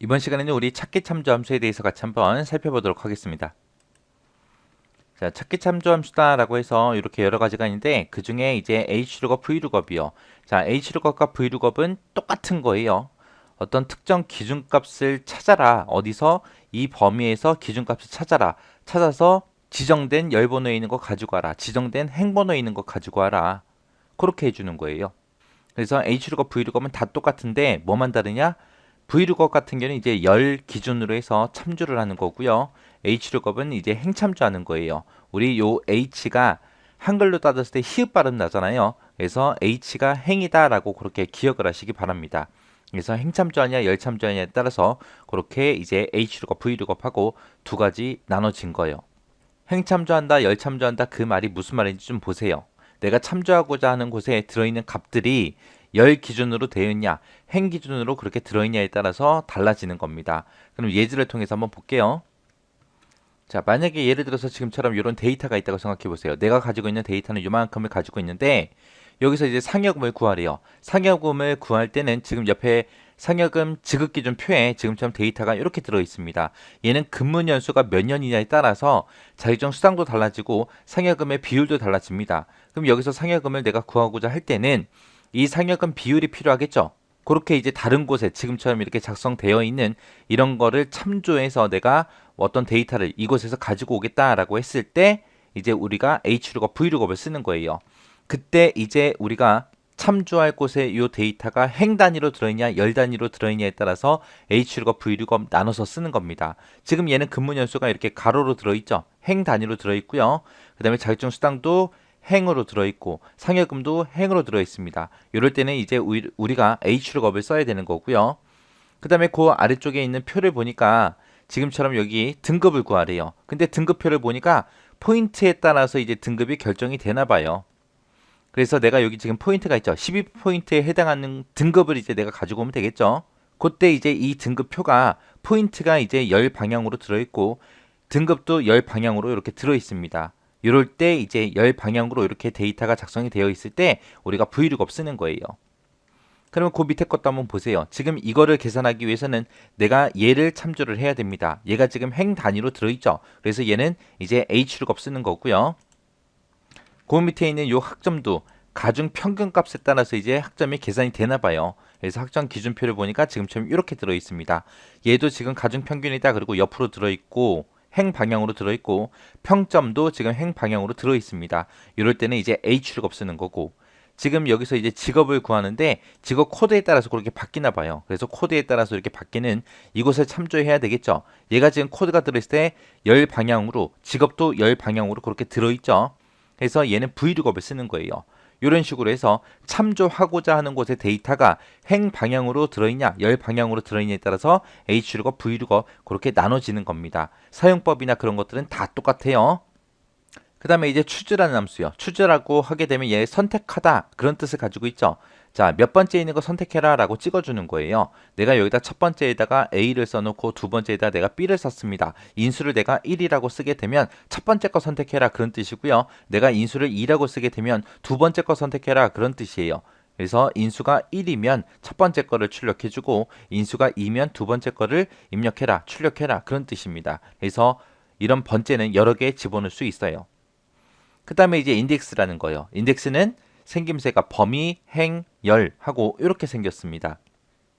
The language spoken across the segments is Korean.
이번 시간에는 우리 찾기 참조 함수에 대해서 같이 한번 살펴보도록 하겠습니다. 자, 찾기 참조 함수다라고 해서 이렇게 여러 가지가 있는데 그 중에 이제 H룩업, V룩업이요. 자, H룩업과 V룩업은 똑같은 거예요. 어떤 특정 기준값을 찾아라. 어디서 이 범위에서 기준값을 찾아라. 찾아서 지정된 열번호에 있는 거 가지고 와라. 지정된 행번호에 있는 거 가지고 와라. 그렇게 해주는 거예요. 그래서 H룩업, V룩업은 다 똑같은데 뭐만 다르냐? V룩업 같은 경우는 이제 열 기준으로 해서 참조를 하는 거고요. H룩업은 이제 행참조하는 거예요. 우리 요 H가 한글로 따졌을 때 히읗 발음 나잖아요. 그래서 H가 행이다라고 그렇게 기억을 하시기 바랍니다. 그래서 행참조하냐 열참조하냐에 따라서 그렇게 이제 H룩업, V룩업하고 두 가지 나눠진 거예요. 행참조한다, 열참조한다 그 말이 무슨 말인지 좀 보세요. 내가 참조하고자 하는 곳에 들어있는 값들이 열 기준으로 되어 있냐, 행 기준으로 그렇게 들어있냐에 따라서 달라지는 겁니다. 그럼 예제를 통해서 한번 볼게요. 자, 만약에 예를 들어서 지금처럼 이런 데이터가 있다고 생각해 보세요. 내가 가지고 있는 데이터는 이만큼을 가지고 있는데 여기서 이제 상여금을 구하래요. 상여금을 구할 때는 지금 옆에 상여금 지급기준 표에 지금처럼 데이터가 이렇게 들어 있습니다. 얘는 근무 연수가 몇 년이냐에 따라서 자유정 수당도 달라지고 상여금의 비율도 달라집니다. 그럼 여기서 상여금을 내가 구하고자 할 때는 이 상여금 비율이 필요하겠죠. 그렇게 이제 다른 곳에 지금처럼 이렇게 작성되어 있는 이런 거를 참조해서 내가 어떤 데이터를 이곳에서 가지고 오겠다라고 했을 때 이제 우리가 H룩업, V룩업을 쓰는 거예요. 그때 이제 우리가 참조할 곳에 이 데이터가 행 단위로 들어있냐 열 단위로 들어있냐에 따라서 H룩업, V룩업 나눠서 쓰는 겁니다. 지금 얘는 근무 연수가 이렇게 가로로 들어있죠. 행 단위로 들어있고요. 그 다음에 자격증 수당도 행으로 들어있고 상여금도 행으로 들어있습니다. 이럴 때는 이제 우리가 H룩업을 써야 되는 거고요. 그 다음에 그 아래쪽에 있는 표를 보니까 지금처럼 여기 등급을 구하래요. 근데 등급표를 보니까 포인트에 따라서 이제 등급이 결정이 되나 봐요. 그래서 내가 여기 지금 포인트가 있죠. 12포인트에 해당하는 등급을 이제 내가 가지고 오면 되겠죠. 그때 이제 이 등급표가 포인트가 이제 열 방향으로 들어있고 등급도 열 방향으로 이렇게 들어 있습니다. 이럴 때 이제 열 방향으로 이렇게 데이터가 작성이 되어 있을 때 우리가 V룩업 쓰는 거예요. 그러면 그 밑에 것도 한번 보세요. 지금 이거를 계산하기 위해서는 내가 얘를 참조를 해야 됩니다. 얘가 지금 행 단위로 들어있죠. 그래서 얘는 이제 H룩업 쓰는 거고요. 그 밑에 있는 이 학점도 가중 평균 값에 따라서 이제 학점이 계산이 되나 봐요. 그래서 학점 기준표를 보니까 지금처럼 이렇게 들어 있습니다. 얘도 지금 가중 평균이다. 그리고 옆으로 들어 있고 행 방향으로 들어 있고 평점도 지금 행 방향으로 들어 있습니다. 이럴 때는 이제 H룩업 쓰는 거고 지금 여기서 이제 직업을 구하는데 직업 코드에 따라서 그렇게 바뀌나 봐요. 그래서 코드에 따라서 이렇게 바뀌는 이곳을 참조해야 되겠죠. 얘가 지금 코드가 들어있을 때 열 방향으로 직업도 열 방향으로 그렇게 들어있죠. 그래서 얘는 V룩업을 쓰는 거예요. 이런 식으로 해서 참조하고자 하는 곳의 데이터가 행 방향으로 들어있냐 열 방향으로 들어있냐에 따라서 H룩업, V룩업 그렇게 나눠지는 겁니다. 사용법이나 그런 것들은 다 똑같아요. 그 다음에 이제 추즈라는 함수요. 추즈라고 하게 되면 얘 선택하다 그런 뜻을 가지고 있죠. 자, 몇 번째 있는 거 선택해라 라고 찍어주는 거예요. 내가 여기다 첫 번째에다가 A를 써놓고 두 번째에다 내가 B를 썼습니다. 인수를 내가 1이라고 쓰게 되면 첫 번째 거 선택해라 그런 뜻이고요. 내가 인수를 2라고 쓰게 되면 두 번째 거 선택해라 그런 뜻이에요. 그래서 인수가 1이면 첫 번째 거를 출력해주고 인수가 2면 두 번째 거를 입력해라, 출력해라 그런 뜻입니다. 그래서 이런 번째는 여러 개 집어넣을 수 있어요. 그 다음에 이제 인덱스라는 거예요. 인덱스는 생김새가 범위, 행, 열 하고 이렇게 생겼습니다.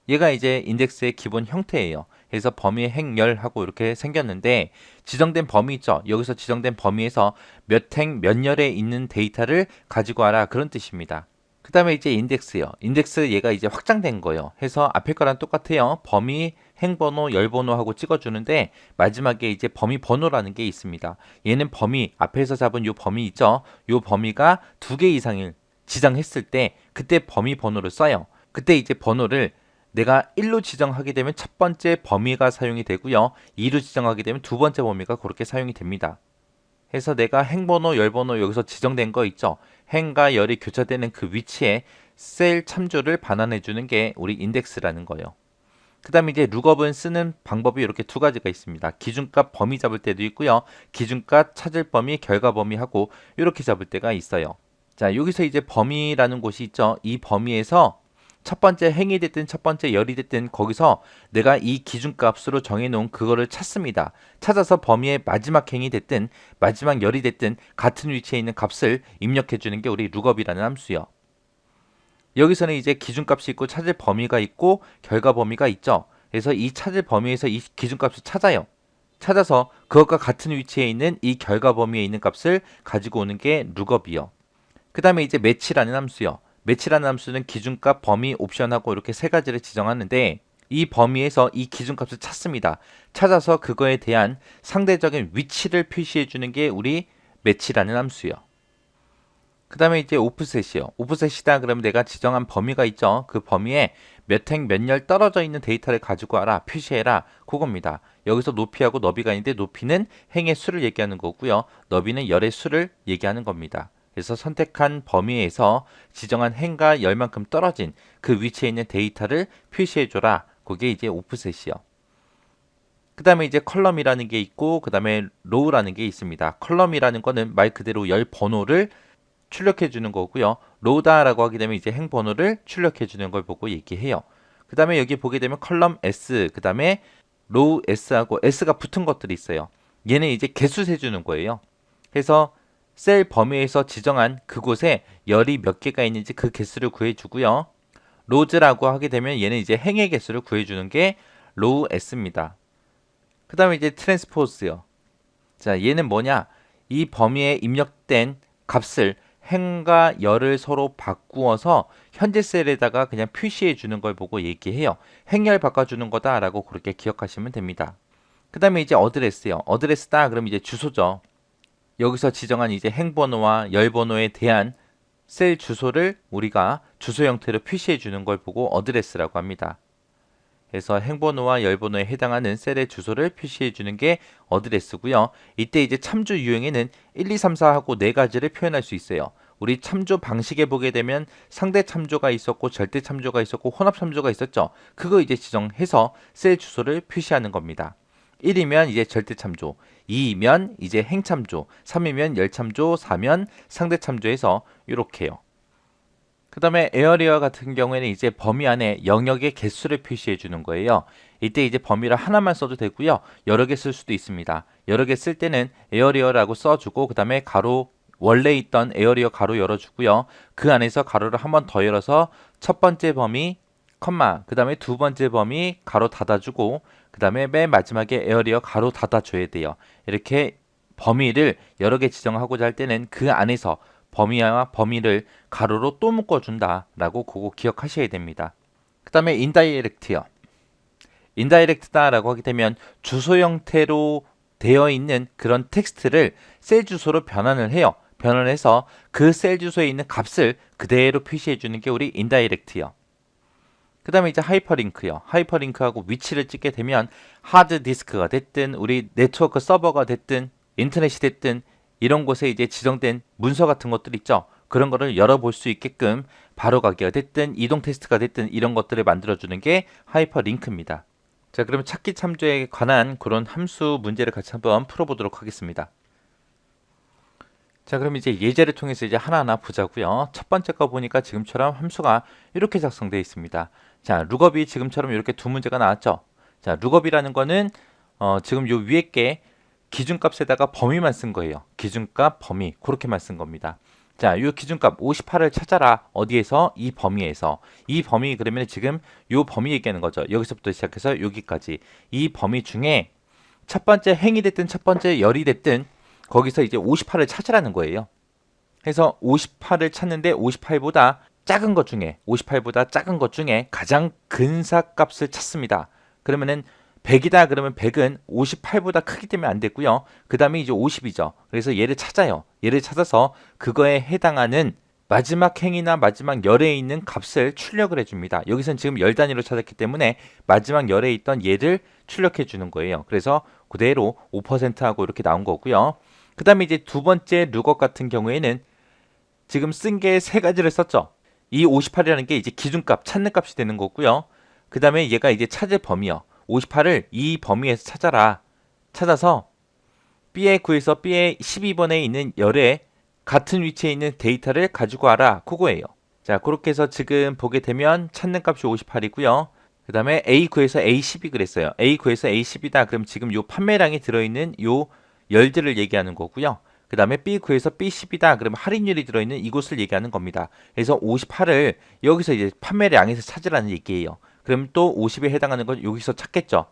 얘가 이제 인덱스의 기본 형태예요. 그래서 범위, 행, 열 하고 이렇게 생겼는데 지정된 범위 있죠. 여기서 지정된 범위에서 몇 행, 몇 열에 있는 데이터를 가지고 와라 그런 뜻입니다. 그 다음에 이제 인덱스요. 인덱스 얘가 이제 확장된 거예요. 해서 앞에 거랑 똑같아요. 범위, 행번호, 열번호하고 찍어주는데 마지막에 이제 범위 번호라는 게 있습니다. 얘는 범위, 앞에서 잡은 요 범위 있죠. 요 범위가 두 개 이상을 지정했을 때 그때 범위 번호를 써요. 그때 이제 번호를 내가 1로 지정하게 되면 첫 번째 범위가 사용이 되고요. 2로 지정하게 되면 두 번째 범위가 그렇게 사용이 됩니다. 해서 내가 행번호, 열번호 여기서 지정된 거 있죠. 행과 열이 교차되는 그 위치에 셀 참조를 반환해 주는 게 우리 인덱스라는 거예요. 그 다음에 이제 룩업은 쓰는 방법이 이렇게 두 가지가 있습니다. 기준값 범위 잡을 때도 있고요. 기준값 찾을 범위, 결과 범위하고 이렇게 잡을 때가 있어요. 자, 여기서 이제 범위라는 곳이 있죠. 이 범위에서 첫 번째 행이 됐든 첫 번째 열이 됐든 거기서 내가 이 기준값으로 정해놓은 그거를 찾습니다. 찾아서 범위의 마지막 행이 됐든 마지막 열이 됐든 같은 위치에 있는 값을 입력해주는 게 우리 룩업이라는 함수요. 여기서는 이제 기준값이 있고 찾을 범위가 있고 결과 범위가 있죠. 그래서 이 찾을 범위에서 이 기준값을 찾아요. 찾아서 그것과 같은 위치에 있는 이 결과 범위에 있는 값을 가지고 오는 게 룩업이요. 그 다음에 이제 매치라는 함수요. 매치라는 함수는 기준값, 범위, 옵션하고 이렇게 세 가지를 지정하는데 이 범위에서 이 기준값을 찾습니다. 찾아서 그거에 대한 상대적인 위치를 표시해 주는 게 우리 매치라는 함수요. 그 다음에 이제 오프셋이요. 오프셋이다 그러면 내가 지정한 범위가 있죠. 그 범위에 몇 행 몇 열 떨어져 있는 데이터를 가지고 와라. 표시해라. 그겁니다. 여기서 높이하고 너비가 있는데 높이는 행의 수를 얘기하는 거고요. 너비는 열의 수를 얘기하는 겁니다. 그래서 선택한 범위에서 지정한 행과 열만큼 떨어진 그 위치에 있는 데이터를 표시해줘라. 그게 이제 오프셋이요. 그 다음에 이제 컬럼이라는 게 있고 그 다음에 로우라는 게 있습니다. 컬럼이라는 거는 말 그대로 열 번호를 출력해 주는 거고요. 로우다라고 하게 되면 이제 행 번호를 출력해 주는 걸 보고 얘기해요. 그 다음에 여기 보게 되면 컬럼 S, 그 다음에 로우 S하고 S가 붙은 것들이 있어요. 얘는 이제 개수 세주는 거예요. 그래서 셀 범위에서 지정한 그곳에 열이 몇 개가 있는지 그 개수를 구해주고요. 로즈라고 하게 되면 얘는 이제 행의 개수를 구해주는 게 로우 S입니다. 그 다음에 이제 트랜스포즈요. 자, 얘는 뭐냐? 이 범위에 입력된 값을 행과 열을 서로 바꾸어서 현재 셀에다가 그냥 표시해 주는 걸 보고 얘기해요. 행열 바꿔주는 거다라고 그렇게 기억하시면 됩니다. 그 다음에 이제 어드레스요. 어드레스다 그럼 이제 주소죠. 여기서 지정한 이제 행번호와 열번호에 대한 셀 주소를 우리가 주소 형태로 표시해 주는 걸 보고 어드레스라고 합니다. 그래서 행번호와 열번호에 해당하는 셀의 주소를 표시해 주는 게 어드레스고요. 이때 이제 참조 유형에는 1, 2, 3, 4하고 네 가지를 표현할 수 있어요. 우리 참조 방식에 보게 되면 상대 참조가 있었고 절대 참조가 있었고 혼합 참조가 있었죠. 그거 이제 지정해서 셀 주소를 표시하는 겁니다. 1이면 이제 절대 참조, 2이면 이제 행 참조, 3이면 열 참조, 4면 상대 참조해서 이렇게요. 그 다음에 에어리어 같은 경우에는 이제 범위 안에 영역의 개수를 표시해 주는 거예요. 이때 이제 범위를 하나만 써도 되고요. 여러 개 쓸 수도 있습니다. 여러 개 쓸 때는 에어리어라고 써주고 그 다음에 가로 원래 있던 에어리어 가로 열어주고요. 그 안에서 가로를 한 번 더 열어서 첫 번째 범위 컴마 그 다음에 두 번째 범위 가로 닫아주고 그 다음에 맨 마지막에 에어리어 가로 닫아줘야 돼요. 이렇게 범위를 여러 개 지정하고자 할 때는 그 안에서 범위와 범위를 가로로 또 묶어준다라고 그거 기억하셔야 됩니다. 그 다음에 인다이렉트요. 인다이렉트다라고 하게 되면 주소 형태로 되어 있는 그런 텍스트를 셀 주소로 변환을 해요. 변환해서 그 셀 주소에 있는 값을 그대로 표시해 주는 게 우리 인다이렉트요. 그 다음에 이제 하이퍼링크요. 하이퍼링크하고 위치를 찍게 되면 하드디스크가 됐든 우리 네트워크 서버가 됐든 인터넷이 됐든 이런 곳에 이제 지정된 문서 같은 것들 있죠. 그런 거를 열어볼 수 있게끔 바로 가기가 됐든 이동 테스트가 됐든 이런 것들을 만들어주는 게 하이퍼링크입니다. 자, 그러면 찾기 참조에 관한 그런 함수 문제를 같이 한번 풀어보도록 하겠습니다. 자, 그럼 이제 예제를 통해서 이제 하나하나 보자고요. 첫 번째 거 보니까 지금처럼 함수가 이렇게 작성되어 있습니다. 자, 룩업이 지금처럼 이렇게 두 문제가 나왔죠. 자, 룩업이라는 거는 지금 요 위에 게 기준값에다가 범위만 쓴 거예요. 기준값, 범위 그렇게만 쓴 겁니다. 자, 이 기준값 58을 찾아라. 어디에서? 이 범위에서. 이 범위 그러면 지금 이 범위 얘기하는 거죠. 여기서부터 시작해서 여기까지. 이 범위 중에 첫 번째 행이 됐든 첫 번째 열이 됐든 거기서 이제 58을 찾으라는 거예요. 그래서 58을 찾는데 58보다 작은 것 중에 58보다 작은 것 중에 가장 근사값을 찾습니다. 그러면은 100이다 그러면 100은 58보다 크기 때문에 안 됐고요. 그 다음에 이제 50이죠. 그래서 얘를 찾아요. 얘를 찾아서 그거에 해당하는 마지막 행이나 마지막 열에 있는 값을 출력을 해줍니다. 여기선 지금 열 단위로 찾았기 때문에 마지막 열에 있던 얘를 출력해 주는 거예요. 그래서 그대로 5%하고 이렇게 나온 거고요. 그 다음에 이제 두 번째 룩업 같은 경우에는 지금 쓴 게 세 가지를 썼죠. 이 58이라는 게 이제 기준값, 찾는 값이 되는 거고요. 그 다음에 얘가 이제 찾을 범위요. 58을 이 범위에서 찾아라. 찾아서 B에 구해서 B의 12번에 있는 열에 같은 위치에 있는 데이터를 가지고 와라. 그거예요. 자, 그렇게 해서 지금 보게 되면 찾는 값이 58이고요. 그 다음에 A9에서 A10이 그랬어요. A9에서 A10이다. 그럼 지금 요 판매량이 들어있는 요 열들을 얘기하는 거고요. 그 다음에 B9에서 B10이다. 그럼 할인율이 들어있는 이곳을 얘기하는 겁니다. 그래서 58을 여기서 이제 판매량에서 찾으라는 얘기예요. 그럼 또 50에 해당하는 건 여기서 찾겠죠.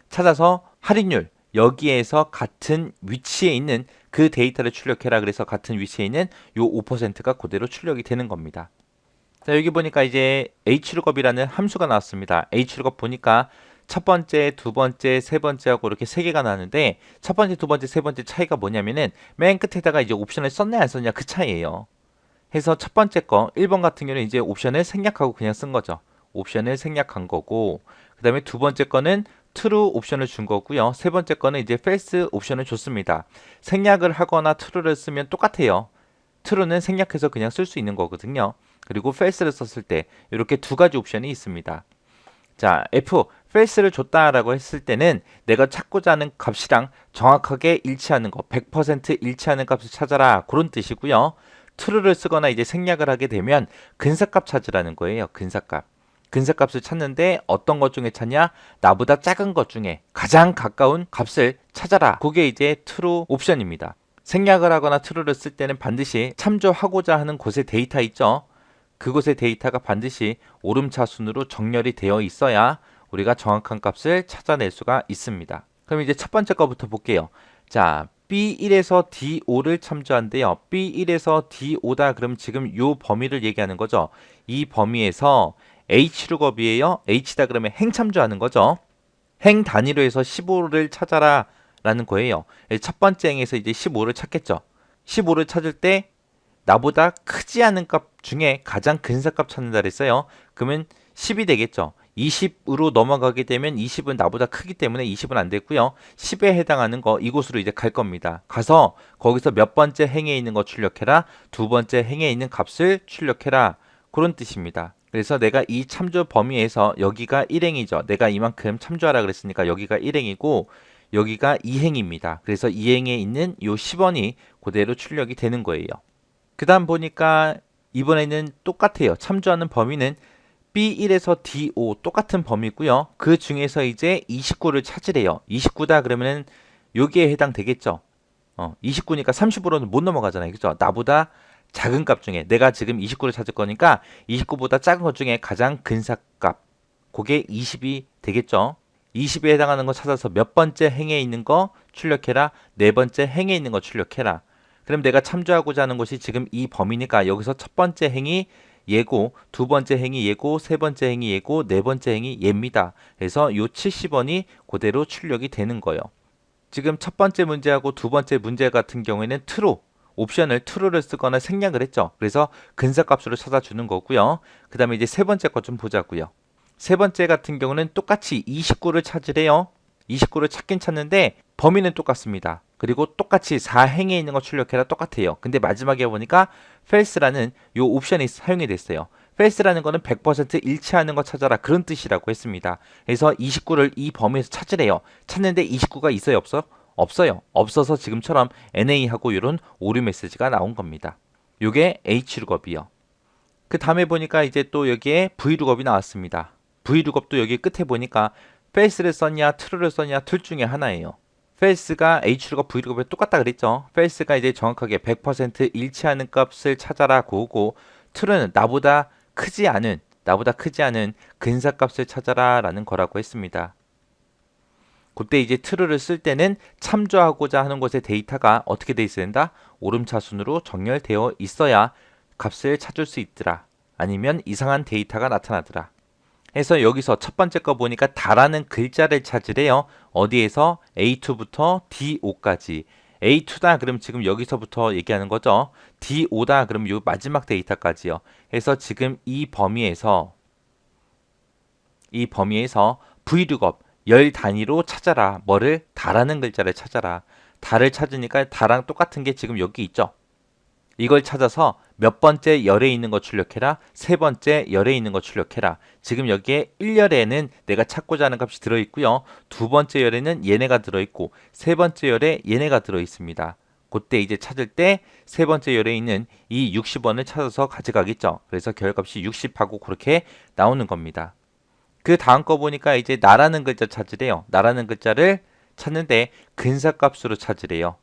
찾아서 할인율 여기에서 같은 위치에 있는 그 데이터를 출력해라. 그래서 같은 위치에 있는 요 5%가 그대로 출력이 되는 겁니다. 자, 여기 보니까 이제 hlookup이라는 함수가 나왔습니다. hlookup 보니까 첫 번째, 두 번째, 세 번째하고 이렇게 세 개가 나는데 첫 번째, 두 번째, 세 번째 차이가 뭐냐면은 맨 끝에다가 이제 옵션을 썼냐 안 썼냐 그 차이예요. 해서 첫 번째 거 1번 같은 경우는 이제 옵션을 생략하고 그냥 쓴 거죠. 옵션을 생략한 거고 그 다음에 두 번째 거는 true 옵션을 준 거고요. 세 번째 거는 이제 false 옵션을 줬습니다. 생략을 하거나 true를 쓰면 똑같아요. true는 생략해서 그냥 쓸 수 있는 거거든요. 그리고 false를 썼을 때 이렇게 두 가지 옵션이 있습니다. 자, F, false를 줬다라고 했을 때는 내가 찾고자 하는 값이랑 정확하게 일치하는 거, 100% 일치하는 값을 찾아라. 그런 뜻이고요. true를 쓰거나 이제 생략을 하게 되면 근사값 찾으라는 거예요. 근사값. 근사값을 찾는데 어떤 것 중에 찾냐? 나보다 작은 것 중에 가장 가까운 값을 찾아라. 그게 이제 true 옵션입니다. 생략을 하거나 true를 쓸 때는 반드시 참조하고자 하는 곳의 데이터 있죠. 그곳의 데이터가 반드시 오름차 순으로 정렬이 되어 있어야 우리가 정확한 값을 찾아낼 수가 있습니다. 그럼 이제 첫 번째 거부터 볼게요. 자, B1에서 D5를 참조한대요. B1에서 D5다. 그럼 지금 이 범위를 얘기하는 거죠. 이 범위에서 H룩업이에요. H다 그러면 행 참조하는 거죠. 행 단위로 해서 15를 찾아라 라는 거예요. 첫 번째 행에서 이제 15를 찾겠죠. 15를 찾을 때 나보다 크지 않은 값 중에 가장 근사값 찾는다 그랬어요. 그러면 10이 되겠죠. 20으로 넘어가게 되면 20은 나보다 크기 때문에 20은 안 되고요. 10에 해당하는 거 이곳으로 이제 갈 겁니다. 가서 거기서 몇 번째 행에 있는 거 출력해라. 두 번째 행에 있는 값을 출력해라. 그런 뜻입니다. 그래서 내가 이 참조 범위에서 여기가 1행이죠. 내가 이만큼 참조하라 그랬으니까 여기가 1행이고 여기가 2행입니다. 그래서 2행에 있는 요 10원이 그대로 출력이 되는 거예요. 그 다음 보니까 이번에는 똑같아요. 참조하는 범위는 B1에서 D5 똑같은 범위고요. 그 중에서 이제 29를 찾으래요. 29다 그러면은 여기에 해당되겠죠. 29니까 30으로는 못 넘어가잖아요. 그죠? 나보다 작은 값 중에 내가 지금 29를 찾을 거니까 29보다 작은 것 중에 가장 근사값 그게 20이 되겠죠. 20에 해당하는 거 찾아서 몇 번째 행에 있는 거 출력해라. 네 번째 행에 있는 거 출력해라. 그럼 내가 참조하고자 하는 것이 지금 이 범위니까 여기서 첫 번째 행이 예고, 두 번째 행이 예고, 세 번째 행이 예고, 네 번째 행이 예입니다. 그래서 요 70원이 그대로 출력이 되는 거예요. 지금 첫 번째 문제하고 두 번째 문제 같은 경우에는 true, 옵션을 true를 쓰거나 생략을 했죠. 그래서 근사값으로 찾아주는 거고요. 그 다음에 이제 세 번째 것 좀 보자고요. 세 번째 같은 경우는 똑같이 29를 찾으래요. 29를 찾긴 찾는데 범위는 똑같습니다. 그리고 똑같이 4행에 있는 거 출력해라 똑같아요. 근데 마지막에 보니까 false라는 요 옵션이 사용이 됐어요. false라는 거는 100% 일치하는 거 찾아라 그런 뜻이라고 했습니다. 그래서 29를 이 범위에서 찾으래요. 찾는데 29가 있어요 없어? 없어요. 없어서 지금처럼 NA하고 이런 오류 메시지가 나온 겁니다. 요게 H룩업이요. 그 다음에 보니까 이제 또 여기에 V룩업이 나왔습니다. V룩업도 여기 끝에 보니까 false를 썼냐 true를 썼냐 둘 중에 하나예요. false가 H룩업 V룩업에 똑같다 그랬죠. false가 이제 정확하게 100% 일치하는 값을 찾아라 고고 true는 나보다 크지 않은 근사값을 찾아라 라는 거라고 했습니다. 그때 이제 true를 쓸 때는 참조하고자 하는 것의 데이터가 어떻게 돼 있어야 된다? 오름차순으로 정렬되어 있어야 값을 찾을 수 있더라. 아니면 이상한 데이터가 나타나더라. 해서 여기서 첫 번째 거 보니까 다라는 글자를 찾으래요. 어디에서? A2부터 D5까지. A2다 그럼 지금 여기서부터 얘기하는 거죠. D5다 그럼 요 마지막 데이터까지요. 해서 지금 이 범위에서 V룩업 열 단위로 찾아라. 뭐를? 다라는 글자를 찾아라. 다를 찾으니까 다랑 똑같은 게 지금 여기 있죠. 이걸 찾아서 몇 번째 열에 있는 거 출력해라. 세 번째 열에 있는 거 출력해라. 지금 여기에 1열에는 내가 찾고자 하는 값이 들어있고요. 두 번째 열에는 얘네가 들어있고 세 번째 열에 얘네가 들어있습니다. 그때 이제 찾을 때 세 번째 열에 있는 이 60원을 찾아서 가져가겠죠. 그래서 결값이 60하고 그렇게 나오는 겁니다. 그 다음 거 보니까 이제 나라는 글자 찾으래요. 나라는 글자를 찾는데 근사값으로 찾으래요.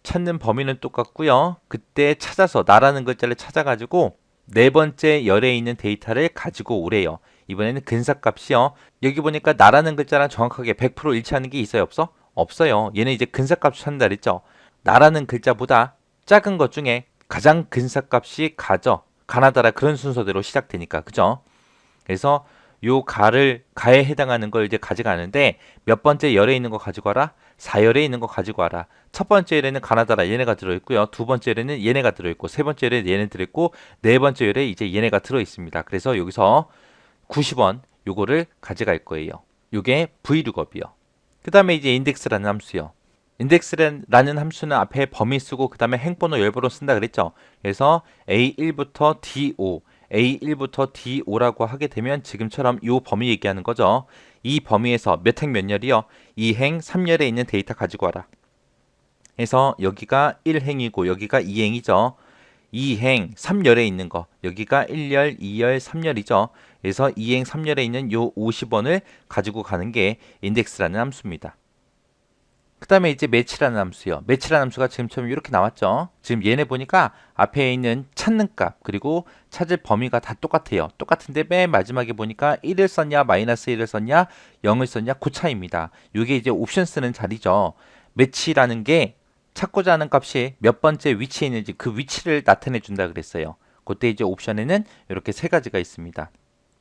찾는 범위는 똑같고요. 그때 찾아서 나라는 글자를 찾아가지고 네 번째 열에 있는 데이터를 가지고 오래요. 이번에는 근사값이요. 여기 보니까 나라는 글자랑 정확하게 100% 일치하는 게 있어요, 없어? 없어요. 얘는 이제 근사값을 찾는다 그랬죠. 나라는 글자보다 작은 것 중에 가장 근사값이 가죠. 가나다라 그런 순서대로 시작되니까, 그죠? 그래서 요 가에 해당하는 걸 이제 가져가는데 몇 번째 열에 있는 거 가지고 와라? 4열에 있는 거 가지고 와라. 첫 번째 열에는 가나다라 얘네가 들어있고요. 두 번째 열에는 얘네가 들어있고 세 번째 열에 얘네 들어있고 네 번째 열에 이제 얘네가 들어있습니다. 그래서 여기서 90원 요거를 가져갈 거예요. 요게 V룩업이요. 그 다음에 이제 인덱스라는 함수요. 인덱스라는 함수는 앞에 범위 쓰고 그 다음에 행번호 열번호 쓴다 그랬죠. 그래서 A1부터 D5 A1부터 D5라고 하게 되면 지금처럼 이 범위 얘기하는 거죠. 이 범위에서 몇 행 몇 열이요? 2행 3열에 있는 데이터 가지고 와라. 그래서 여기가 1행이고 여기가 2행이죠. 2행 3열에 있는 거 여기가 1열, 2열, 3열이죠. 그래서 2행 3열에 있는 요 50원을 가지고 가는 게 인덱스라는 함수입니다. 그 다음에 이제 매치라는 함수요. 매치라는 함수가 지금처럼 이렇게 나왔죠. 지금 얘네 보니까 앞에 있는 찾는 값 그리고 찾을 범위가 다 똑같아요. 똑같은데 맨 마지막에 보니까 1을 썼냐 마이너스 1을 썼냐 0을 썼냐 그 차이입니다. 이게 이제 옵션 쓰는 자리죠. 매치라는 게 찾고자 하는 값이 몇 번째 위치에 있는지 그 위치를 나타내 준다 그랬어요. 그때 이제 옵션에는 이렇게 세 가지가 있습니다.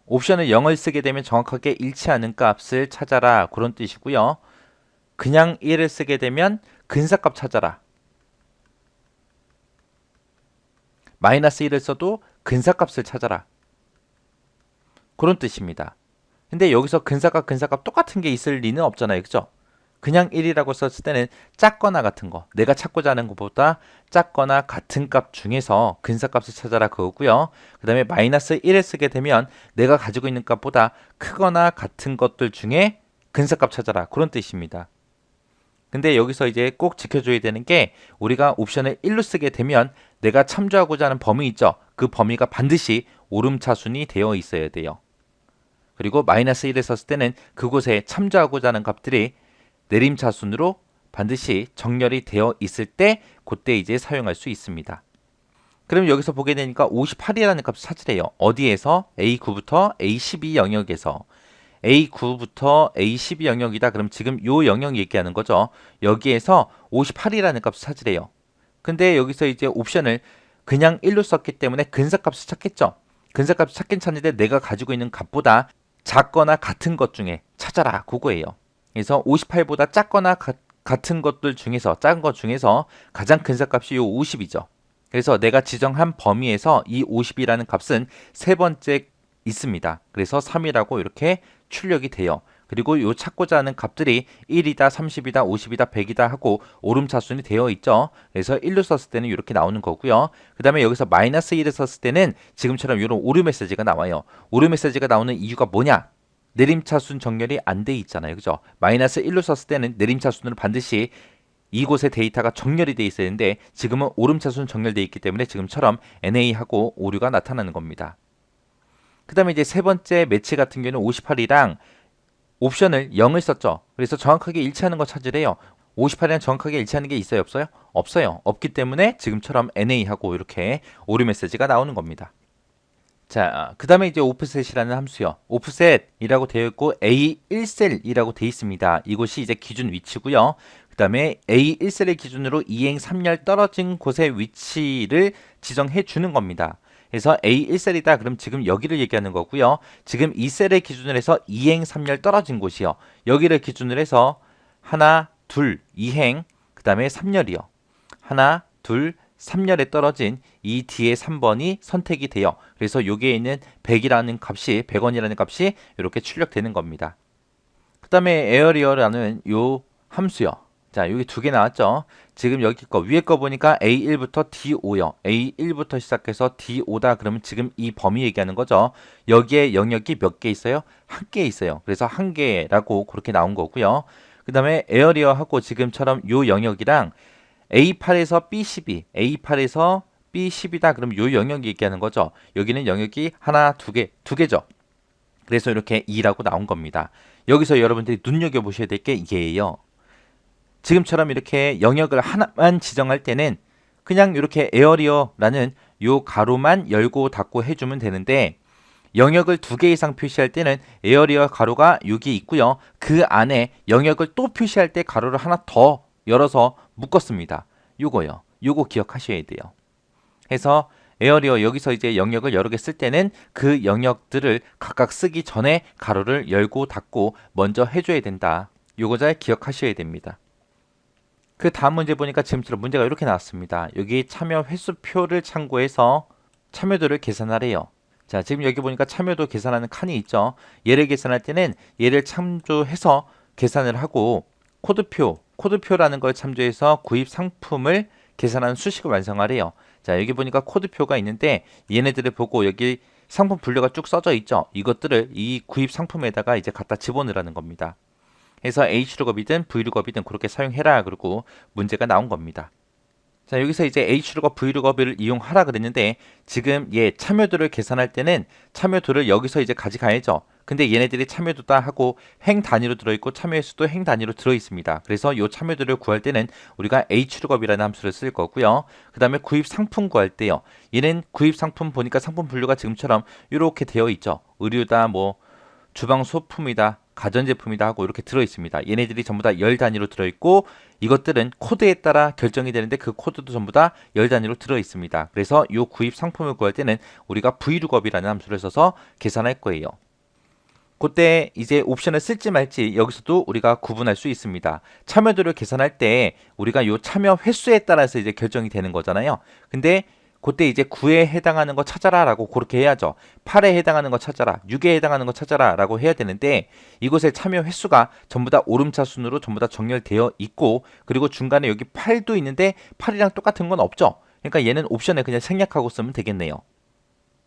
옵션을 0을 쓰게 되면 정확하게 일치하는 값을 찾아라 그런 뜻이고요. 그냥 1을 쓰게 되면 근사값 찾아라. 마이너스 1을 써도 근사값을 찾아라. 그런 뜻입니다. 근데 여기서 근사값 똑같은 게 있을 리는 없잖아요. 그죠? 그냥 1이라고 썼을 때는 작거나 같은 거, 내가 찾고자 하는 것보다 작거나 같은 값 중에서 근사값을 찾아라 그거고요. 그 다음에 마이너스 1을 쓰게 되면 내가 가지고 있는 값보다 크거나 같은 것들 중에 근사값 찾아라. 그런 뜻입니다. 근데 여기서 이제 꼭 지켜줘야 되는 게 우리가 옵션을 1로 쓰게 되면 내가 참조하고자 하는 범위 있죠. 그 범위가 반드시 오름차순이 되어 있어야 돼요. 그리고 마이너스 1을 썼을 때는 그곳에 참조하고자 하는 값들이 내림차순으로 반드시 정렬이 되어 있을 때 그때 이제 사용할 수 있습니다. 그럼 여기서 보게 되니까 58이라는 값을 찾으래요. 어디에서? A9부터 A12 영역에서. A9부터 A12 영역이다. 그럼 지금 요 영역 얘기하는 거죠. 여기에서 58이라는 값을 찾으래요. 근데 여기서 이제 옵션을 그냥 1로 썼기 때문에 근사값을 찾겠죠. 근사값을 찾긴 찾는데 내가 가지고 있는 값보다 작거나 같은 것 중에 찾아라. 그거예요. 그래서 58보다 작거나 같은 것들 중에서 작은 것 중에서 가장 근사값이 요 50이죠. 그래서 내가 지정한 범위에서 이 50이라는 값은 세 번째 있습니다. 그래서 3이라고 이렇게 출력이 돼요. 그리고 요 찾고자 하는 값들이 1이다, 30이다, 50이다, 100이다 하고 오름차순이 되어 있죠. 그래서 1로 썼을 때는 이렇게 나오는 거고요. 그 다음에 여기서 마이너스 1을 썼을 때는 지금처럼 이런 오류 메시지가 나와요. 오류 메시지가 나오는 이유가 뭐냐? 내림차순 정렬이 안 돼 있잖아요. 그죠? 마이너스 1로 썼을 때는 내림차순으로 반드시 이곳의 데이터가 정렬이 돼 있어야 되는데 지금은 오름차순 정렬되어 있기 때문에 지금처럼 NA하고 오류가 나타나는 겁니다. 그 다음에 이제 세 번째 매치 같은 경우는 58이랑 옵션을 0을 썼죠. 그래서 정확하게 일치하는 거 찾으래요. 58이랑 정확하게 일치하는 게 있어요? 없어요? 없어요. 없기 때문에 지금처럼 NA하고 이렇게 오류 메시지가 나오는 겁니다. 자, 그 다음에 이제 오프셋이라는 함수요. 오프셋이라고 되어 있고 A1셀이라고 되어 있습니다. 이곳이 이제 기준 위치고요. 그 다음에 A1셀의 기준으로 2행 3열 떨어진 곳의 위치를 지정해 주는 겁니다. 그래서 A1셀이다. 그럼 지금 여기를 얘기하는 거고요. 지금 2셀의 기준으로 해서 2행 3열 떨어진 곳이요. 여기를 기준으로 해서 하나, 둘, 2행, 그 다음에 3열이요. 하나, 둘, 3열에 떨어진 이 뒤에 3번이 선택이 돼요. 그래서 여기에 있는 100이라는 값이 100원이라는 값이 이렇게 출력되는 겁니다. 그 다음에 에어리어라는 요 함수요. 자, 여기 두 개 나왔죠. 지금 여기 거 위에 거 보니까 A1부터 D5요. A1부터 시작해서 D5다. 그러면 지금 이 범위 얘기하는 거죠. 여기에 영역이 몇 개 있어요? 한 개 있어요. 그래서 한 개라고 그렇게 나온 거고요. 그 다음에 에어리어하고 지금처럼 요 영역이랑 A8에서 B12, A8에서 B10이다. 그럼 요 영역이 얘기하는 거죠. 여기는 영역이 하나, 두 개죠. 그래서 이렇게 2라고 나온 겁니다. 여기서 여러분들이 눈여겨보셔야 될 게 이게예요. 지금처럼 이렇게 영역을 하나만 지정할 때는 그냥 이렇게 에어리어라는 요 가로만 열고 닫고 해주면 되는데, 영역을 2개 이상 표시할 때는 에어리어 가로가 여기 있고요. 그 안에 영역을 또 표시할 때 가로를 하나 더 열어서 묶었습니다. 요거요. 요거 기억하셔야 돼요. 해서 에어리어 여기서 이제 영역을 여러 개 쓸 때는 그 영역들을 각각 쓰기 전에 가로를 열고 닫고 먼저 해줘야 된다. 요거 잘 기억하셔야 됩니다. 그 다음 문제 보니까 지금처럼 문제가 이렇게 나왔습니다. 여기 참여 횟수표를 참고해서 참여도를 계산하래요. 자, 지금 여기 보니까 참여도 계산하는 칸이 있죠. 얘를 계산할 때는 얘를 참조해서 계산을 하고 코드표라는 걸 참조해서 구입 상품을 계산하는 수식을 완성하래요. 자, 여기 보니까 코드표가 있는데 얘네들을 보고 여기 상품 분류가 쭉 써져 있죠. 이것들을 이 구입 상품에다가 이제 갖다 집어넣으라는 겁니다. 해서 H룩업이든 V룩업이든 그렇게 사용해라. 그러고 문제가 나온 겁니다. 자, 여기서 이제 H룩업, V룩업을 이용하라 그랬는데 지금 얘 참여도를 계산할 때는 참여도를 여기서 이제 가져가야죠. 근데 얘네들이 참여도다 하고 행 단위로 들어있고 참여 횟수도 행 단위로 들어있습니다. 그래서 이 참여도를 구할 때는 우리가 H룩업이라는 함수를 쓸 거고요. 그 다음에 구입 상품 구할 때요. 얘는 구입 상품 보니까 상품 분류가 지금처럼 이렇게 되어 있죠. 의류다, 뭐 주방 소품이다, 가전제품이다 하고 이렇게 들어있습니다. 얘네들이 전부 다 열 단위로 들어있고 이것들은 코드에 따라 결정이 되는데 그 코드도 전부 다 열 단위로 들어있습니다. 그래서 이 구입 상품을 구할 때는 우리가 V룩업이라는 함수를 써서 계산할 거예요. 그때 이제 옵션을 쓸지 말지 여기서도 우리가 구분할 수 있습니다. 참여도를 계산할 때 우리가 이 참여 횟수에 따라서 이제 결정이 되는 거잖아요. 근데 그때 이제 9에 해당하는 거 찾아라 라고 그렇게 해야죠. 8에 해당하는 거 찾아라, 6에 해당하는 거 찾아라 라고 해야 되는데 이곳에 참여 횟수가 전부 다 오름차 순으로 전부 다 정렬되어 있고 그리고 중간에 여기 8도 있는데 8이랑 똑같은 건 없죠. 그러니까 얘는 옵션에 그냥 생략하고 쓰면 되겠네요.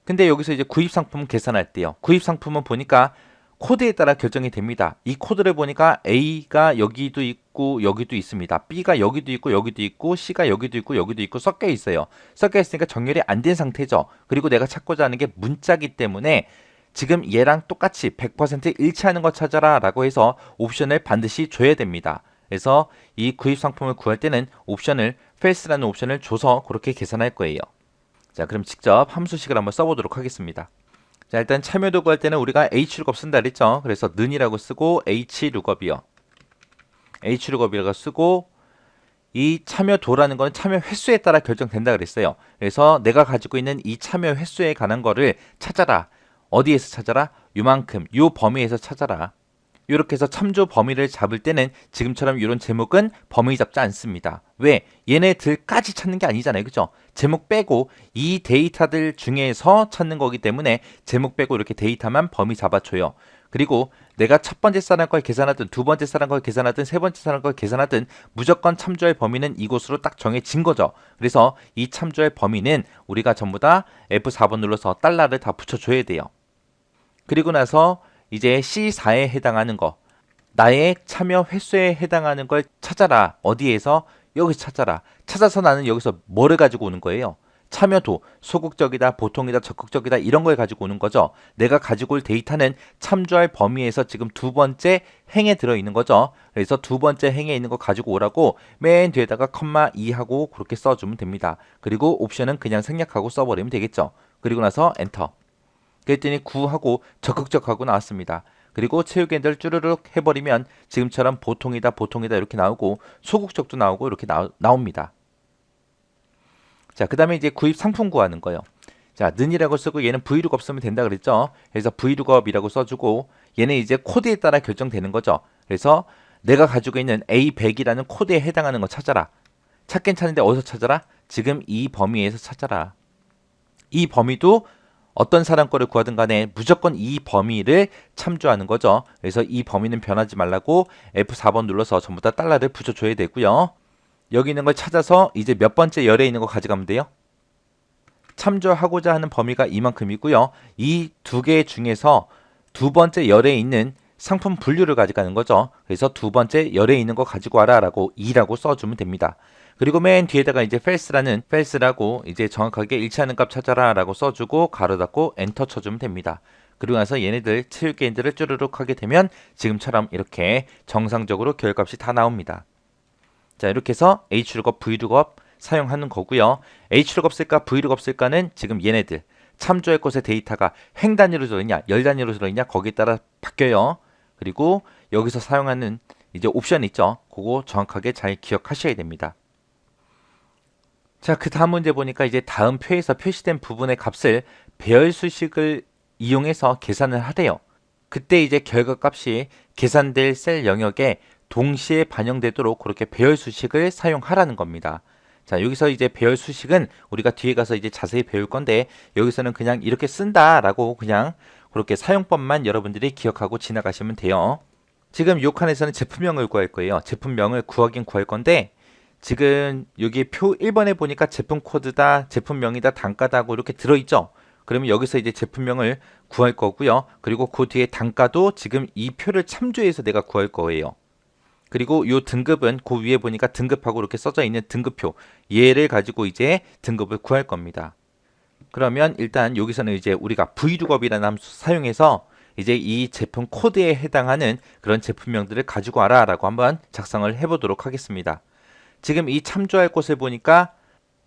근데 여기서 이제 구입 상품 계산할 때요. 구입 상품은 보니까 코드에 따라 결정이 됩니다. 이 코드를 보니까 A가 여기도 있고 여기도 있습니다. B가 여기도 있고 여기도 있고 C가 여기도 있고 여기도 있고 섞여 있어요. 섞여 있으니까 정렬이 안 된 상태죠. 그리고 내가 찾고자 하는 게 문자기 때문에 지금 얘랑 똑같이 100% 일치하는 거 찾아라 라고 해서 옵션을 반드시 줘야 됩니다. 그래서 이 구입 상품을 구할 때는 옵션을 false라는 옵션을 줘서 그렇게 계산할 거예요. 자, 그럼 직접 함수식을 한번 써보도록 하겠습니다. 자, 일단 참여도 구할 때는 우리가 H룩업 쓴다 그랬죠. 그래서 는이라고 쓰고 H룩업이요. H룩업이라고 쓰고 이 참여도라는 건 참여 횟수에 따라 결정된다 그랬어요. 그래서 내가 가지고 있는 이 참여 횟수에 관한 거를 찾아라. 어디에서 찾아라? 요만큼, 요 범위에서 찾아라. 이렇게 해서 참조 범위를 잡을 때는 지금처럼 이런 제목은 범위 잡지 않습니다. 왜? 얘네들까지 찾는 게 아니잖아요. 그죠? 제목 빼고 이 데이터들 중에서 찾는 거기 때문에 제목 빼고 이렇게 데이터만 범위 잡아줘요. 그리고 내가 첫 번째 사람 걸 계산하든 두 번째 사람 걸 계산하든 세 번째 사람 걸 계산하든 무조건 참조할 범위는 이곳으로 딱 정해진 거죠. 그래서 이 참조할 범위는 우리가 전부 다 F4번 눌러서 달러를 다 붙여줘야 돼요. 그리고 나서 이제 C4에 해당하는 거, 나의 참여 횟수에 해당하는 걸 찾아라. 어디에서? 여기서 찾아라. 찾아서 나는 여기서 뭐를 가지고 오는 거예요? 참여도, 소극적이다, 보통이다, 적극적이다 이런 걸 가지고 오는 거죠. 내가 가지고 올 데이터는 참조할 범위에서 지금 두 번째 행에 들어있는 거죠. 그래서 두 번째 행에 있는 거 가지고 오라고 맨 뒤에다가 컴마 2하고 그렇게 써주면 됩니다. 그리고 옵션은 그냥 생략하고 써버리면 되겠죠. 그리고 나서 엔터. 그랬더니 9하고 적극적하고 나왔습니다. 그리고 체육엔들 쭈르륵 해버리면 지금처럼 보통이다 이렇게 나오고 소극적도 나오고 이렇게 나옵니다. 자, 그 다음에 이제 구입 상품 구하는 거예요. 자, 는이라고 쓰고 얘는 V룩업 쓰면 된다 그랬죠. 그래서 V룩업이라고 써주고 얘는 이제 코드에 따라 결정되는 거죠. 그래서 내가 가지고 있는 A100이라는 코드에 해당하는 거 찾아라. 찾긴 찾는데 어디서 찾아라? 지금 이 범위에서 찾아라. 이 범위도 어떤 사람 거를 구하든 간에 무조건 이 범위를 참조하는 거죠. 그래서 이 범위는 변하지 말라고 F4번 눌러서 전부 다 달러를 붙여줘야 되고요. 여기 있는 걸 찾아서 이제 몇 번째 열에 있는 거 가져가면 돼요. 참조하고자 하는 범위가 이만큼이고요. 이 두 개 중에서 두 번째 열에 있는 상품 분류를 가져가는 거죠. 그래서 두 번째 열에 있는 거 가지고 와라 라고 2라고 써주면 됩니다. 그리고 맨 뒤에다가 이제 false라고 이제 정확하게 일치하는 값 찾아라 라고 써주고 가로 닫고 엔터 쳐주면 됩니다. 그리고 나서 얘네들 체육 개인들을 쭈르륵 하게 되면 지금처럼 이렇게 정상적으로 결값이 다 나옵니다. 자, 이렇게 해서 hlookup, vlookup 사용하는 거고요. hlookup 쓸까 vlookup 쓸까는 지금 얘네들 참조할 곳의 데이터가 행 단위로 들어있냐 열 단위로 들어있냐 거기에 따라 바뀌어요. 그리고 여기서 사용하는 이제 옵션 있죠. 그거 정확하게 잘 기억하셔야 됩니다. 자, 그 다음 문제 보니까 이제 다음 표에서 표시된 부분의 값을 배열 수식을 이용해서 계산을 하래요. 그때 이제 결과값이 계산될 셀 영역에 동시에 반영되도록 그렇게 배열 수식을 사용하라는 겁니다. 자, 여기서 이제 배열 수식은 우리가 뒤에 가서 이제 자세히 배울 건데 여기서는 그냥 이렇게 쓴다라고 그냥 그렇게 사용법만 여러분들이 기억하고 지나가시면 돼요. 지금 이 칸에서는 제품명을 구할 거예요. 제품명을 구하긴 구할 건데 지금 여기 표 1번에 보니까 제품 코드다, 제품명이다, 단가다 하고 이렇게 들어있죠. 그러면 여기서 이제 제품명을 구할 거고요. 그리고 그 뒤에 단가도 지금 이 표를 참조해서 내가 구할 거예요. 그리고 이 등급은 그 위에 보니까 등급하고 이렇게 써져 있는 등급표 얘를 가지고 이제 등급을 구할 겁니다. 그러면 일단 여기서는 이제 우리가 vlookup이라는 함수 사용해서 이제 이 제품 코드에 해당하는 그런 제품명들을 가지고 와라 라고 한번 작성을 해보도록 하겠습니다. 지금 이 참조할 곳을 보니까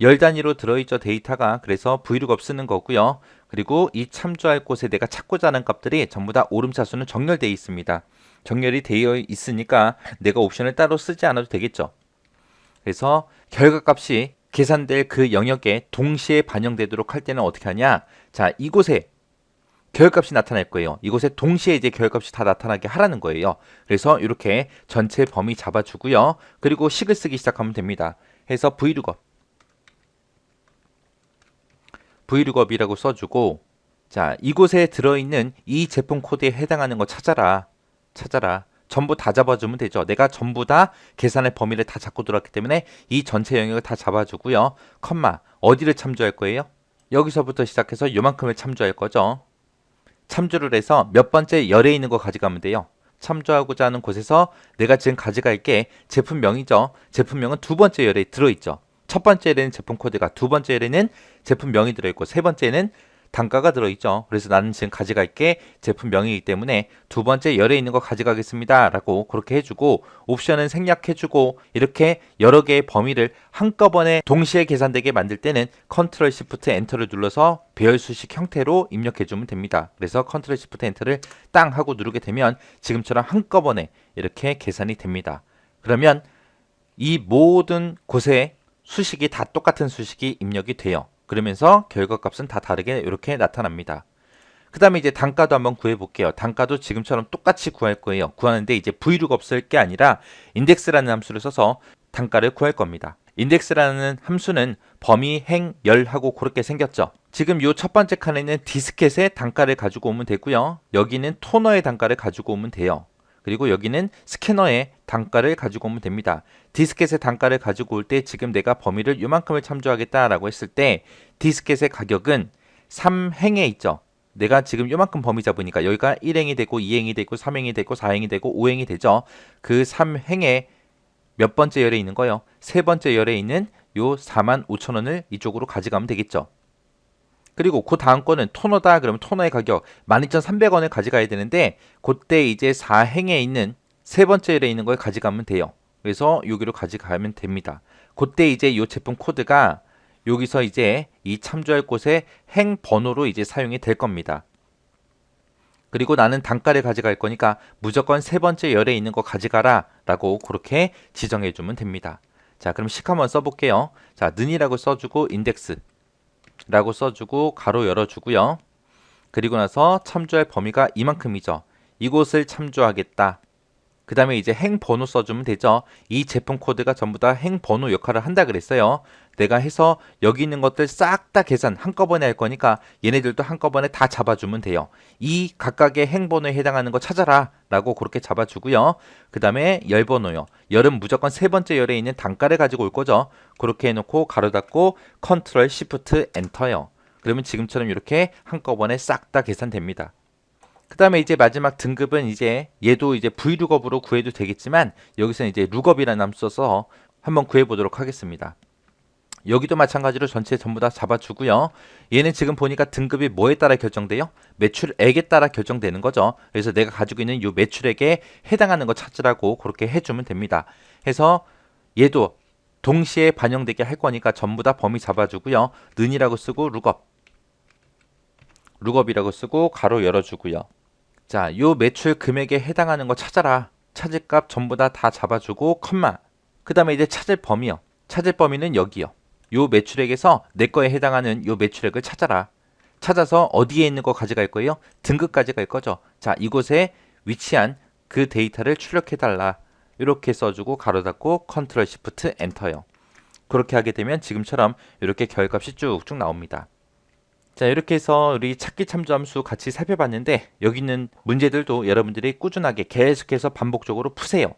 열 단위로 들어있죠 데이터가. 그래서 vlookup 쓰는 거고요. 그리고 이 참조할 곳에 내가 찾고자 하는 값들이 전부 다 오름차수는 정렬되어 있습니다. 정렬이 되어 있으니까 내가 옵션을 따로 쓰지 않아도 되겠죠. 그래서 결과값이 계산될 그 영역에 동시에 반영되도록 할 때는 어떻게 하냐. 자, 이곳에 결값이 나타날 거예요. 이곳에 동시에 이제 결값이 다 나타나게 하라는 거예요. 그래서 이렇게 전체 범위 잡아주고요. 그리고 식을 쓰기 시작하면 됩니다. 해서 vlookup이라고 써주고, 자, 이곳에 들어있는 이 제품 코드에 해당하는 거 찾아라. 전부 다 잡아주면 되죠. 내가 전부 다 계산의 범위를 다 잡고 들어왔기 때문에 이 전체 영역을 다 잡아주고요. 컴마 어디를 참조할 거예요? 여기서부터 시작해서 요만큼을 참조할 거죠. 참조를 해서 몇 번째 열에 있는 거 가져가면 돼요. 참조하고자 하는 곳에서 내가 지금 가져갈 게 제품명이죠. 제품명은 두 번째 열에 들어있죠. 첫 번째 열에는 제품 코드가, 두 번째 열에는 제품명이 들어있고, 세 번째는 단가가 들어있죠. 그래서 나는 지금 가져갈 게 제품명이기 때문에 두 번째 열에 있는 거 가져가겠습니다 라고 그렇게 해주고, 옵션은 생략해주고, 이렇게 여러 개의 범위를 한꺼번에 동시에 계산되게 만들 때는 컨트롤 시프트 엔터를 눌러서 배열 수식 형태로 입력해주면 됩니다. 그래서 컨트롤 시프트 엔터를 땅 하고 누르게 되면 지금처럼 한꺼번에 이렇게 계산이 됩니다. 그러면 이 모든 곳에 수식이 다 똑같은 수식이 입력이 돼요. 그러면서 결과값은 다 다르게 이렇게 나타납니다. 그 다음에 이제 단가도 한번 구해 볼게요. 단가도 지금처럼 똑같이 구할 거예요. 구하는데 이제 vlookup 쓸 게 아니라 index라는 함수를 써서 단가를 구할 겁니다. index라는 함수는 범위, 행, 열하고 그렇게 생겼죠. 지금 이 첫 번째 칸에는 디스켓의 단가를 가지고 오면 되고요. 여기는 토너의 단가를 가지고 오면 돼요. 그리고 여기는 스캐너의 단가를 가지고 오면 됩니다. 디스켓의 단가를 가지고 올 때 지금 내가 범위를 이만큼을 참조하겠다라고 했을 때 디스켓의 가격은 3행에 있죠. 내가 지금 이만큼 범위 잡으니까 여기가 1행이 되고 2행이 되고 3행이 되고 4행이 되고 5행이 되죠. 그 3행에 몇 번째 열에 있는 거요? 세 번째 열에 있는 요 45,000원을 이쪽으로 가져가면 되겠죠. 그리고 그 다음 거는 토너다. 그러면 토너의 가격 12,300원을 가져가야 되는데 그때 이제 4행에 있는 세 번째 열에 있는 걸 가져가면 돼요. 그래서 여기로 가져가면 됩니다. 그때 이제 이 제품 코드가 여기서 이제 이 참조할 곳에 행 번호로 이제 사용이 될 겁니다. 그리고 나는 단가를 가져갈 거니까 무조건 세 번째 열에 있는 거 가져가라 라고 그렇게 지정해 주면 됩니다. 자, 그럼 식 한번 써볼게요. 자, 는이라고 써주고 인덱스 라고 써주고 가로 열어주고요. 그리고 나서 참조할 범위가 이만큼이죠. 이곳을 참조하겠다. 그 다음에 이제 행 번호 써주면 되죠. 이 제품 코드가 전부 다 행 번호 역할을 한다 그랬어요. 내가 해서 여기 있는 것들 싹 다 계산 한꺼번에 할 거니까 얘네들도 한꺼번에 다 잡아주면 돼요. 이 각각의 행 번호에 해당하는 거 찾아라 라고 그렇게 잡아주고요. 그 다음에 열 번호요. 열은 무조건 세 번째 열에 있는 단가를 가지고 올 거죠. 그렇게 해놓고 가로 닫고 컨트롤 시프트 엔터요. 그러면 지금처럼 이렇게 한꺼번에 싹 다 계산됩니다. 그 다음에 이제 마지막 등급은 이제 얘도 이제 vlookup으로 구해도 되겠지만 여기서 이제 lookup이라는 함수 써서 한번 구해보도록 하겠습니다. 여기도 마찬가지로 전체 전부 다 잡아주고요. 얘는 지금 보니까 등급이 뭐에 따라 결정돼요? 매출액에 따라 결정되는 거죠. 그래서 내가 가지고 있는 이 매출액에 해당하는 거 찾으라고 그렇게 해주면 됩니다. 해서 얘도 동시에 반영되게 할 거니까 전부 다 범위 잡아주고요. 는이라고 쓰고 룩업이라고 쓰고 가로 열어주고요. 자, 요 매출 금액에 해당하는 거 찾아라. 찾을 값 전부 다 잡아주고 컴마. 그 다음에 이제 찾을 범위요. 찾을 범위는 여기요. 요 매출액에서 내 거에 해당하는 요 매출액을 찾아라. 찾아서 어디에 있는 거 가져갈 거예요? 등급까지 갈 거죠. 자, 이곳에 위치한 그 데이터를 출력해달라. 이렇게 써주고 가로 닫고 컨트롤 시프트 엔터요. 그렇게 하게 되면 지금처럼 이렇게 결값이 쭉쭉 나옵니다. 자, 이렇게 해서 우리 찾기 참조 함수 같이 살펴봤는데 여기 있는 문제들도 여러분들이 꾸준하게 계속해서 반복적으로 푸세요.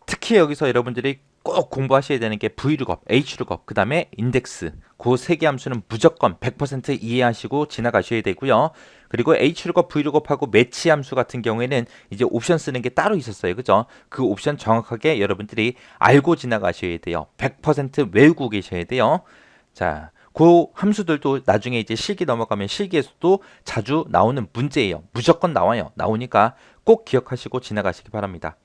특히 여기서 여러분들이 꼭 공부하셔야 되는 게 V룩업, H룩업, 그 다음에 인덱스 그 세 개 함수는 무조건 100% 이해하시고 지나가셔야 되고요. 그리고 H룩업, V룩업하고 매치 함수 같은 경우에는 이제 옵션 쓰는 게 따로 있었어요. 그죠? 그 옵션 정확하게 여러분들이 알고 지나가셔야 돼요. 100% 외우고 계셔야 돼요. 자, 그 함수들도 나중에 이제 실기 넘어가면 실기에서도 자주 나오는 문제예요. 무조건 나와요. 나오니까 꼭 기억하시고 지나가시기 바랍니다.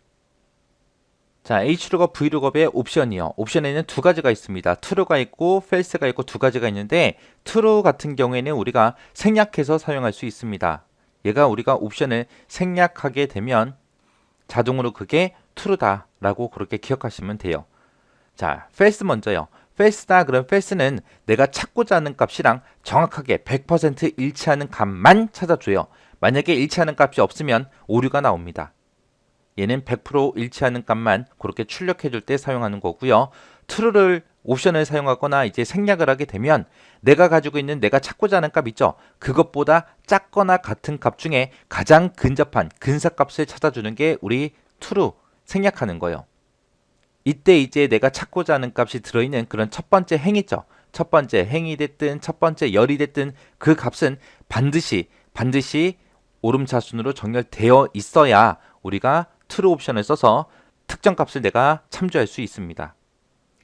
자, H룩업, V룩업의 옵션이요. 옵션에는 두 가지가 있습니다. true가 있고 false가 있고 두 가지가 있는데 true 같은 경우에는 우리가 생략해서 사용할 수 있습니다. 얘가 우리가 옵션을 생략하게 되면 자동으로 그게 true다 라고 그렇게 기억하시면 돼요. 자, false 먼저요. false다 그럼 false는 내가 찾고자 하는 값이랑 정확하게 100% 일치하는 값만 찾아줘요. 만약에 일치하는 값이 없으면 오류가 나옵니다. 얘는 100% 일치하는 값만 그렇게 출력해 줄 때 사용하는 거고요. true를 옵션을 사용하거나 이제 생략을 하게 되면 내가 가지고 있는 내가 찾고자 하는 값 있죠. 그것보다 작거나 같은 값 중에 가장 근접한 근사값을 찾아주는 게 우리 true 생략하는 거예요. 이때 이제 내가 찾고자 하는 값이 들어있는 그런 첫 번째 행이죠. 첫 번째 행이 됐든 첫 번째 열이 됐든 그 값은 반드시 오름차순으로 정렬되어 있어야 우리가 true 옵션을 써서 특정 값을 내가 참조할 수 있습니다.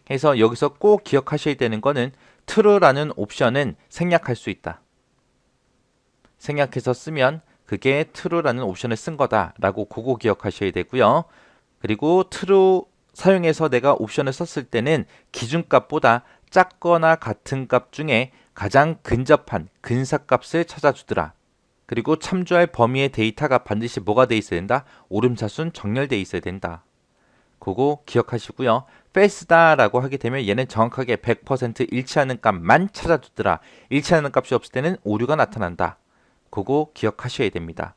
그래서 여기서 꼭 기억하셔야 되는 거는 true라는 옵션은 생략할 수 있다. 생략해서 쓰면 그게 true라는 옵션을 쓴 거다라고 그거 기억하셔야 되고요. 그리고 true 사용해서 내가 옵션을 썼을 때는 기준값보다 작거나 같은 값 중에 가장 근접한 근사값을 찾아주더라. 그리고 참조할 범위의 데이터가 반드시 뭐가 돼 있어야 된다? 오름차순 정렬돼 있어야 된다. 그거 기억하시고요. false다 라고 하게 되면 얘는 정확하게 100% 일치하는 값만 찾아주더라. 일치하는 값이 없을 때는 오류가 나타난다. 그거 기억하셔야 됩니다.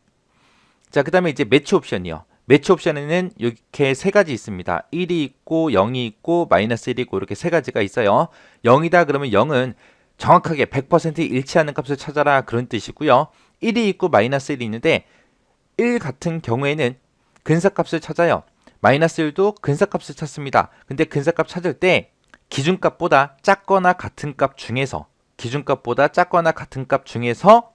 자, 그 다음에 이제 매치 옵션이요. 매치 옵션에는 이렇게 세 가지 있습니다. 1이 있고 0이 있고 마이너스 1이 있고 이렇게 세 가지가 있어요. 0이다 그러면 0은 정확하게 100% 일치하는 값을 찾아라 그런 뜻이고요. 1이 있고 마이너스 1이 있는데 1 같은 경우에는 근사값을 찾아요. 마이너스 1도 근사값을 찾습니다. 근데 근사값 찾을 때 기준값보다 작거나 같은 값 중에서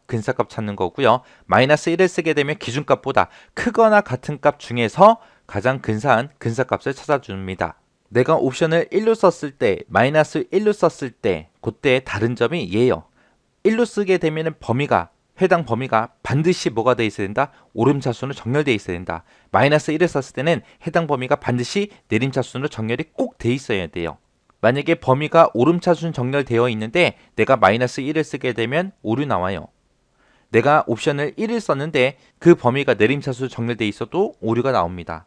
근사값 찾는 거고요. 마이너스 1을 쓰게 되면 기준값보다 크거나 같은 값 중에서 가장 근사한 근사값을 찾아줍니다. 내가 옵션을 1로 썼을 때, 마이너스 1로 썼을 때 그때 다른 점이 얘예요. 1로 쓰게 되면 해당 범위가 반드시 뭐가 돼 있어야 된다? 오름차순으로 정렬돼 있어야 된다. 마이너스 1을 썼을 때는 해당 범위가 반드시 내림차순으로 정렬이 꼭 돼 있어야 돼요. 만약에 범위가 오름차순 정렬되어 있는데 내가 마이너스 1을 쓰게 되면 오류 나와요. 내가 옵션을 1을 썼는데 그 범위가 내림차순 정렬돼 있어도 오류가 나옵니다.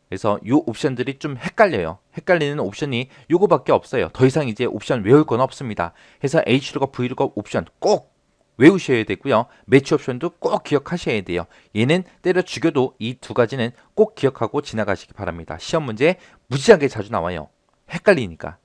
그래서 이 옵션들이 좀 헷갈려요. 헷갈리는 옵션이 요거밖에 없어요. 더 이상 이제 옵션 외울 건 없습니다. 그래서 H룩업, V룩업 옵션 꼭 외우셔야 되고요. 매치 옵션도 꼭 기억하셔야 돼요. 얘는 때려 죽여도 이 두 가지는 꼭 기억하고 지나가시기 바랍니다. 시험 문제 무지하게 자주 나와요. 헷갈리니까.